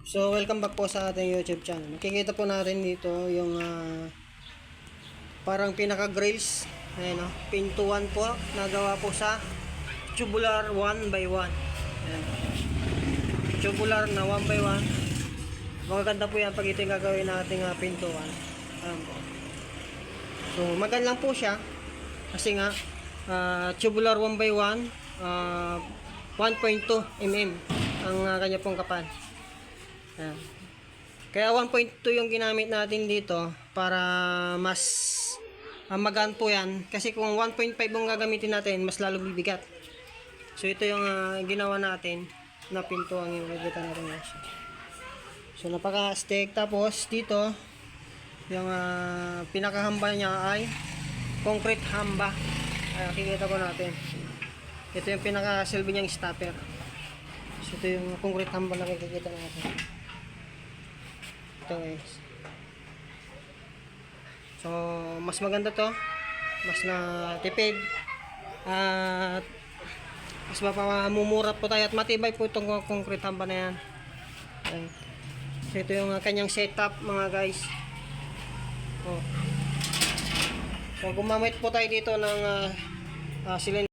So, welcome back po sa ating YouTube channel. Makikita po natin dito yung parang pinaka-grills. Ayan o, pintuan po. Nagawa po sa tubular 1x1. Ayan. Tubular na 1x1. Magaganda po yan pag ito yung gagawin nating pintuan. Ayan po. So, maganda lang po siya. Kasi nga, tubular 1x1, 1.2 mm ang kanya pong kapal. Ayan. Kaya 1.2 yung ginamit natin dito para mas magaan po yan. Kasi kung 1.5 yung gagamitin natin, mas lalo bibigat. So ito yung ginawa natin na pinto ang ibibitan natin. So napaka-stick. Tapos dito, yung pinakahamba niya ay concrete hamba. Kikita ko natin. Ito yung pinaka-silbi niyang stopper. So ito yung concrete hamba na kikita natin. Ito guys. So mas maganda to, mas na tipid at mas mapamumura po tayo at matibay po itong concrete hamba na yan. Okay. So ito yung kanyang setup mga guys. So gumamit po tayo dito ng cylinder.